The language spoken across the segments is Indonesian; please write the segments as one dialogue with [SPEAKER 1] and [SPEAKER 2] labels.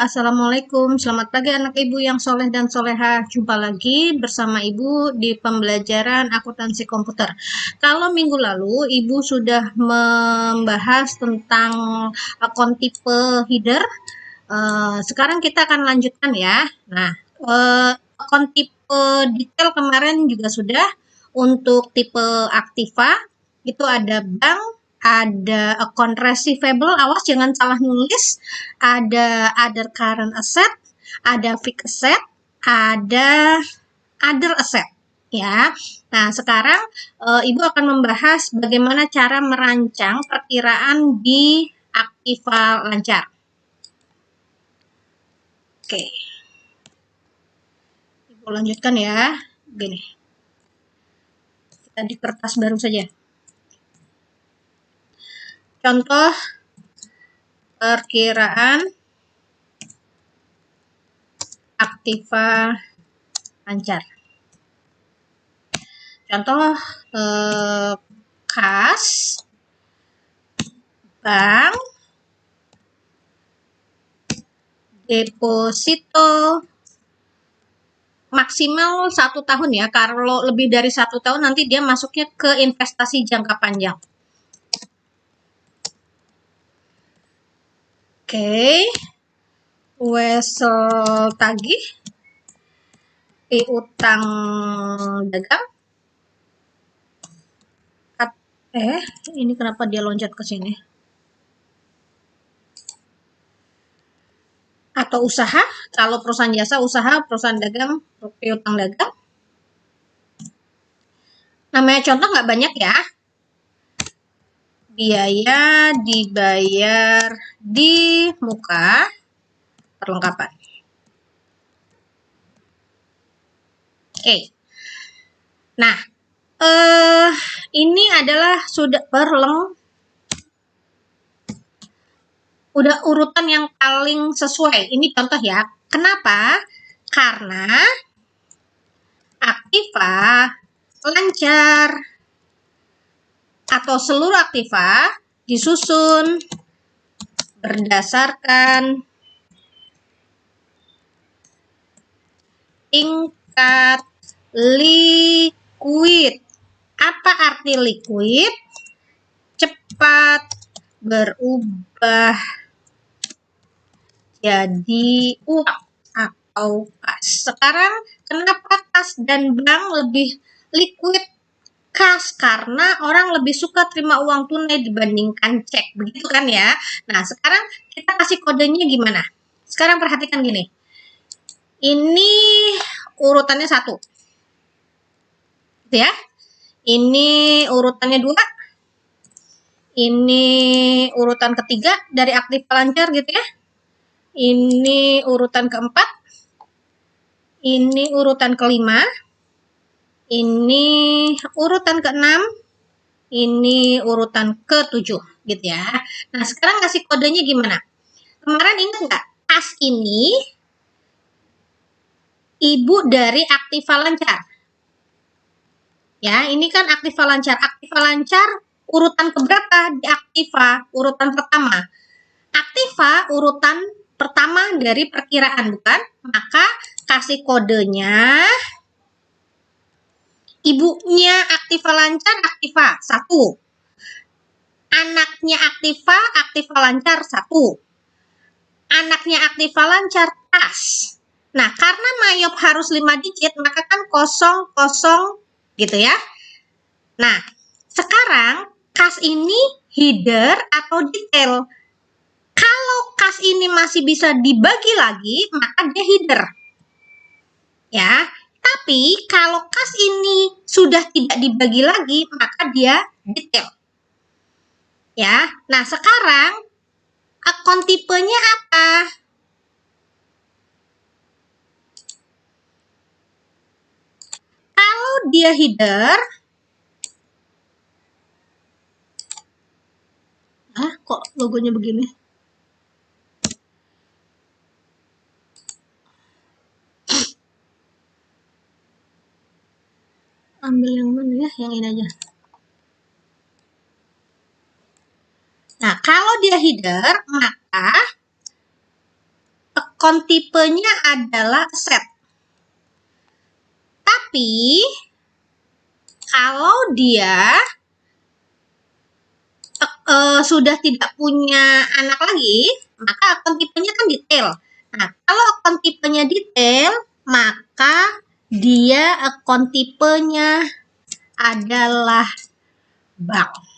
[SPEAKER 1] Assalamualaikum. Selamat pagi anak ibu yang soleh dan soleha. Jumpa lagi bersama ibu di pembelajaran akuntansi komputer. Kalau minggu lalu ibu sudah membahas tentang akun tipe header, sekarang kita akan lanjutkan ya. Nah, akun tipe detail kemarin juga sudah. Untuk tipe aktiva itu ada bank, ada account receivable, awas jangan salah nulis, ada other current asset, ada fixed asset, ada other asset ya. Nah, sekarang Ibu akan membahas bagaimana cara merancang perkiraan di aktiva lancar. Oke. Ibu lanjutkan ya. Gini. Kita di kertas baru saja. Contoh perkiraan aktiva lancar. Contoh kas, bank, deposito maksimal 1 tahun ya. Kalau lebih dari 1 tahun nanti dia masuknya ke investasi jangka panjang. Oke. Wesel tagih, piutang dagang. Ini kenapa dia loncat ke sini? Atau usaha, kalau perusahaan jasa usaha, perusahaan dagang, piutang dagang. Namanya contoh nggak banyak ya. Biaya dibayar di muka perlengkapan. Oke. Nah, ini adalah sudah udah urutan yang paling sesuai. Ini contoh ya. Kenapa? Karena aktiva lancar atau seluruh aktiva disusun berdasarkan tingkat liquid. Apa arti liquid? Cepat berubah jadi uang atau kas. Sekarang kenapa kas dan bank lebih liquid? Kas karena orang lebih suka terima uang tunai dibandingkan cek, begitu kan ya. Nah, sekarang kita kasih kodenya gimana? Sekarang perhatikan gini. Ini urutannya 1. Gitu ya. Ini urutannya 2. Ini urutan ketiga dari aktiva lancar gitu ya. Ini urutan keempat. Ini urutan kelima. Ini urutan keenam. Ini urutan ke-7 gitu ya. Nah, sekarang ngasih kodenya gimana? Kemarin ingat nggak? Kas ini ibu dari aktiva lancar. Ya, ini kan aktiva lancar. Aktiva lancar urutan keberapa di aktiva? Urutan pertama. Aktiva urutan pertama dari perkiraan, bukan? Maka kasih kodenya. Ibunya aktiva lancar, aktiva 1. Anaknya aktiva lancar 1. Anaknya aktiva lancar kas. Nah, karena mayop harus 5 digit, maka kan 00 gitu ya. Nah, sekarang kas ini header atau detail. Kalau kas ini masih bisa dibagi lagi, maka dia header. Ya, tapi kalau kas ini sudah tidak dibagi lagi, maka dia detail. Ya, nah sekarang akun tipenya apa? Kalau dia header, kok logonya begini? Ambil yang mana ya? Yang ini aja. Nah, kalau dia header, maka akun tipenya adalah aset. Tapi kalau dia sudah tidak punya anak lagi, maka akun tipenya kan detail. Nah, kalau akun tipenya detail, maka dia akun tipenya adalah bank.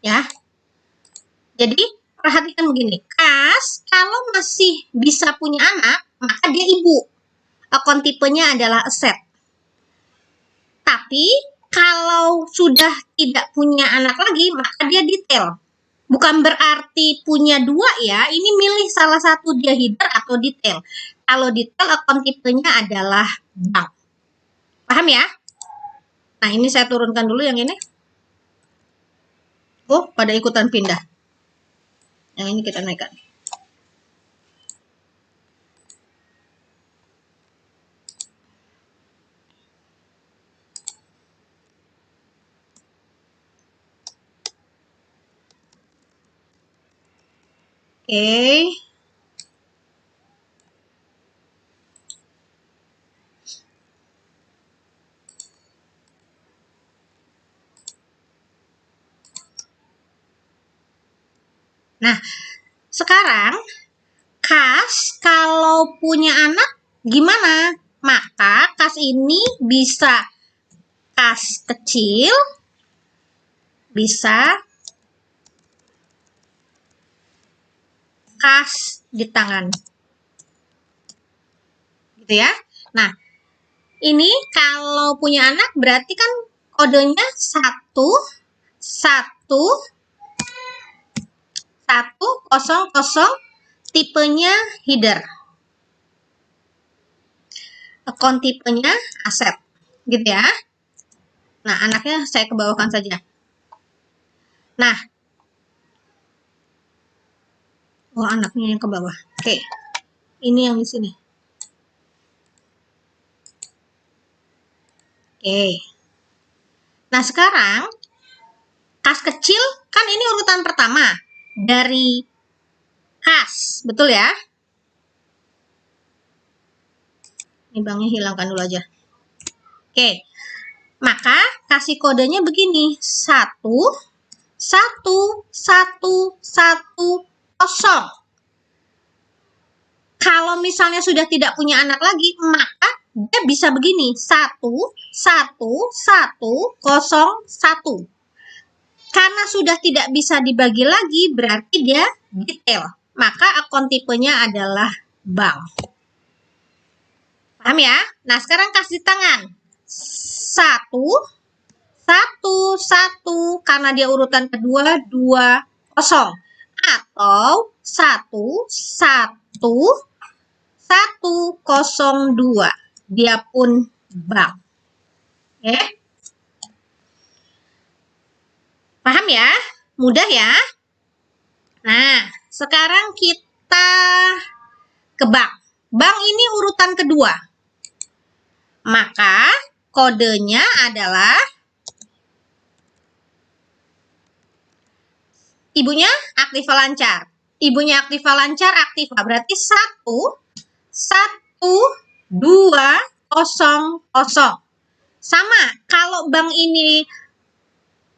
[SPEAKER 1] Ya. Jadi, perhatikan begini. Kas, kalau masih bisa punya anak, maka dia ibu. Akun tipenya adalah aset. Tapi, kalau sudah tidak punya anak lagi, maka dia detail. Bukan berarti punya dua ya, ini milih salah satu, dia header atau detail. Kalau detail, akun tipenya adalah bank. Paham ya? Nah, ini saya turunkan dulu yang ini. Oh, pada ikutan pindah. Yang ini kita naikkan. Oke. Nah, sekarang kas kalau punya anak gimana? Maka kas ini bisa kas kecil, bisa kas di tangan. Gitu ya. Nah, ini kalau punya anak berarti kan kodenya 11100, tipenya header. Akun tipenya aset. Gitu ya. Nah, anaknya saya kebawahkan saja. Nah, anaknya yang ke bawah. Oke. Ini yang di sini. Oke. Nah, sekarang kas kecil kan ini urutan pertama dari kas, betul ya? Ini banknya hilangkan dulu aja. Oke. Maka kasih kodenya begini. 11110. Kalau misalnya sudah tidak punya anak lagi, maka dia bisa begini. 11101. Karena sudah tidak bisa dibagi lagi, berarti dia detail. Maka akun tipenya adalah bank. Paham ya? Nah, sekarang kas di tangan. 111, karena dia urutan kedua, 20. Atau 11102. Dia pun bank. Oke? Paham ya? Mudah ya? Nah, sekarang kita ke bank. Bank ini urutan kedua. Maka kodenya adalah ibunya Aktiva Lancar. Ibunya Aktiva Lancar Aktiva. Berarti 11200. Sama, kalau bank ini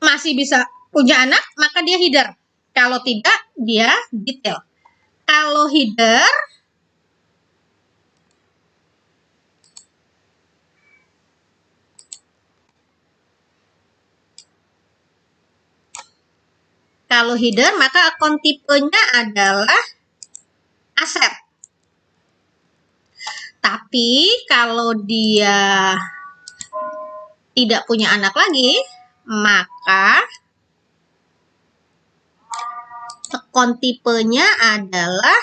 [SPEAKER 1] masih bisa punya anak, maka dia header. Kalau tidak, dia detail. Kalau header, maka akun tipenya adalah aset. Tapi kalau dia tidak punya anak lagi, maka akun tipenya adalah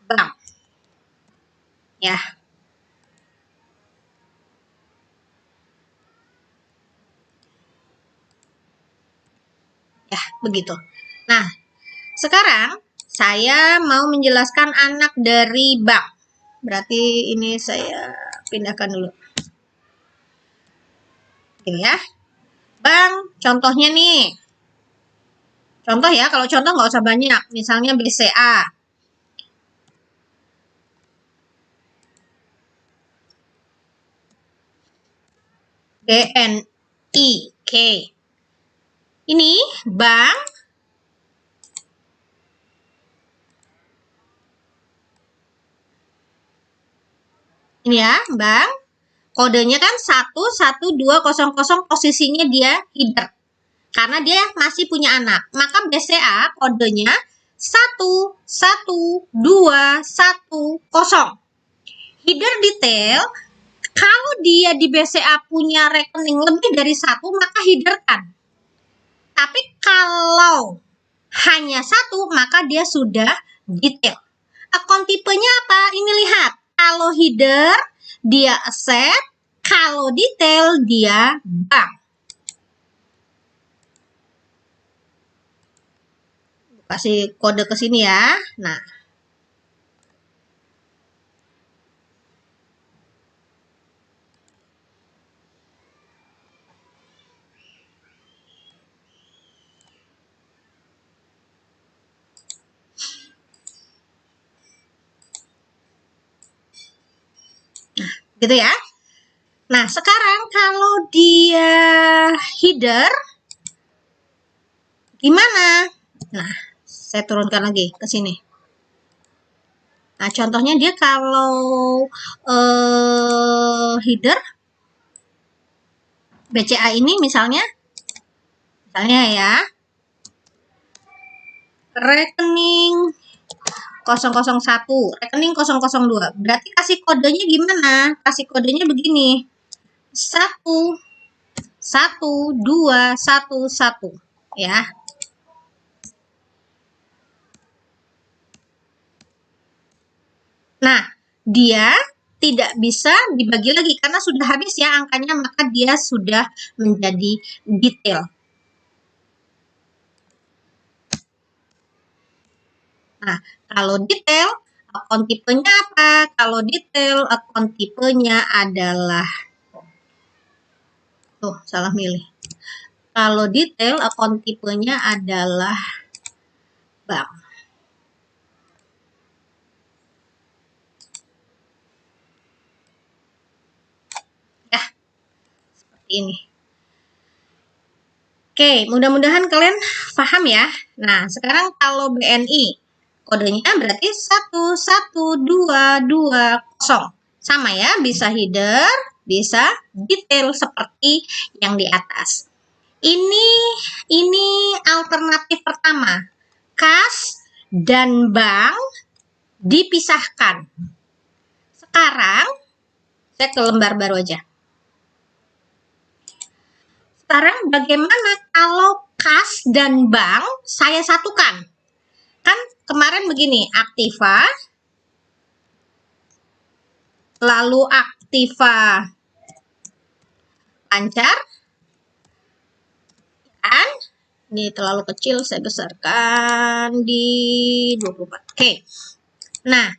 [SPEAKER 1] bank. Ya. Ya, begitu. Nah, sekarang saya mau menjelaskan anak dari bank. Berarti ini saya pindahkan dulu. Ini ya. Bank, contohnya nih. Contoh ya, kalau contoh nggak usah banyak. Misalnya BCA. BNIK. Ini bank. Ini ya, bank. Kodenya kan 11200, posisinya dia header. Karena dia masih punya anak. Maka BCA kodenya 11210. Header detail, kalau dia di BCA punya rekening lebih dari satu, maka headerkan. Tapi kalau hanya satu, maka dia sudah detail. Akun tipenya apa? Ini lihat. Kalau header, dia asset. Kalau detail, dia bank. Kasih kode ke sini ya. Nah, gitu ya. Nah, sekarang kalau dia header, gimana? Nah, saya turunkan lagi ke sini. Nah, contohnya dia kalau header BCA ini misalnya ya, rekening 001, rekening 002. Berarti kasih kodenya gimana? Kasih kodenya begini. 1 1 2 1 1 ya. Nah, dia tidak bisa dibagi lagi karena sudah habis ya angkanya, maka dia sudah menjadi detail. Nah, kalau detail, akun tipenya apa? Kalau detail, akun tipenya adalah, tuh salah milih. Kalau detail, akun tipenya adalah bank. Ya, seperti ini. Oke, mudah-mudahan kalian paham ya. Nah, sekarang kalau BNI, kodenya berarti 11220. Sama ya, bisa header, bisa detail seperti yang di atas. Ini alternatif pertama. Kas dan bank dipisahkan. Sekarang, saya ke lembar baru aja. Sekarang bagaimana kalau kas dan bank saya satukan? Kan kemarin begini, Aktiva, lalu Aktiva lancar, kan? Ini terlalu kecil, saya besarkan di 24. Oke. Nah,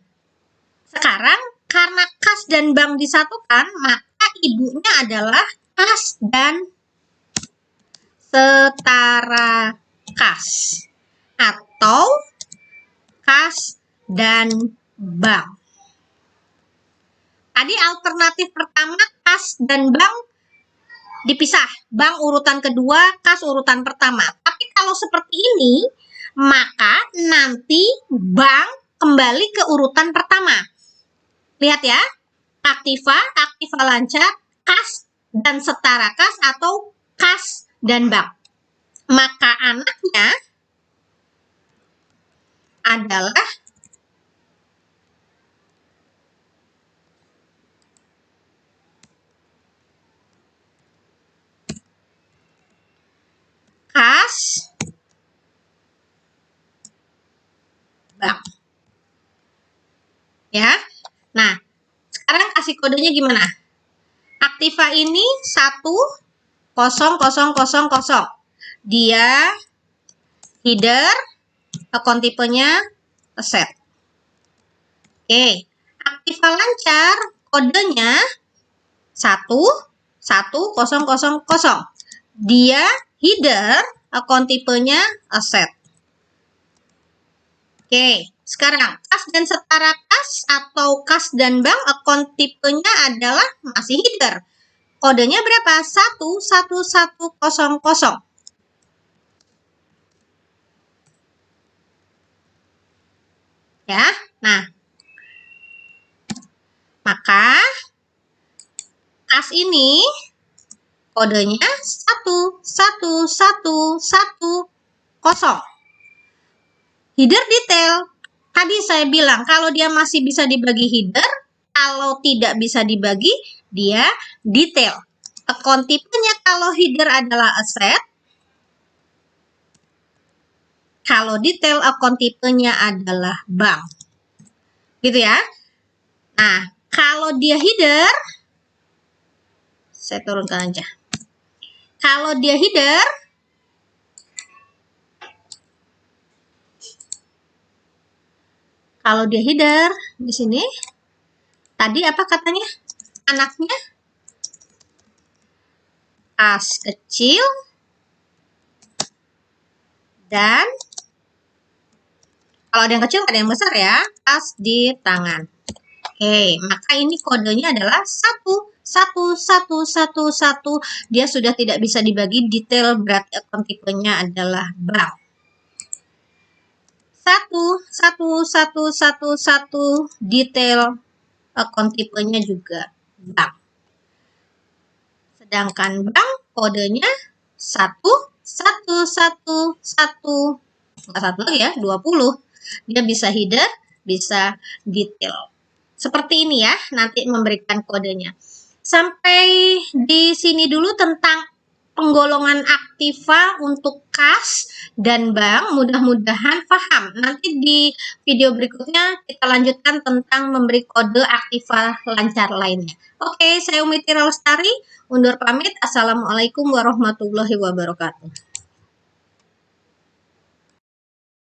[SPEAKER 1] sekarang karena kas dan bank disatukan, maka ibunya adalah kas dan setara kas atau kas dan bank. Tadi alternatif pertama kas dan bank dipisah. Bank urutan kedua, kas urutan pertama. Tapi kalau seperti ini, maka nanti bank kembali ke urutan pertama. Lihat ya, Aktiva lancar, kas dan setara kas atau kas dan bank. Maka anaknya adalah kas bank. Ya. Nah, sekarang kasih kodenya gimana? Aktiva ini 10000. Dia header, akun tipenya aset. Oke, Aktiva lancar, kodenya 11000. Dia header, akun tipenya aset. Oke, sekarang kas dan setara kas atau kas dan bank, akun tipenya adalah masih header. Kodenya berapa? 11100. Ya, nah, maka kas ini kodenya 11110. Header detail. Tadi saya bilang kalau dia masih bisa dibagi header, kalau tidak bisa dibagi, dia detail. Akun tipenya kalau header adalah aset, kalau detail akun tipenya adalah bank. Gitu ya. Nah, kalau dia header, saya turunkan aja. Kalau dia header, di sini, tadi apa katanya? Anaknya kas kecil dan kalau ada yang kecil ada yang besar ya, kas di tangan. Oke, maka ini kodenya adalah 11111. Dia sudah tidak bisa dibagi detail, berarti akun tipenya adalah bank. 11111 detail, akun tipenya juga bank. Sedangkan bank kodenya 11111, enggak satu lagi ya, 20. Dia bisa header, bisa detail. Seperti ini ya, nanti memberikan kodenya. Sampai di sini dulu tentang penggolongan Aktiva untuk kas dan bank. Mudah-mudahan paham. Nanti di video berikutnya kita lanjutkan tentang memberi kode Aktiva lancar lainnya. Oke, saya Umi Tira Lestari, undur pamit. Assalamualaikum warahmatullahi wabarakatuh.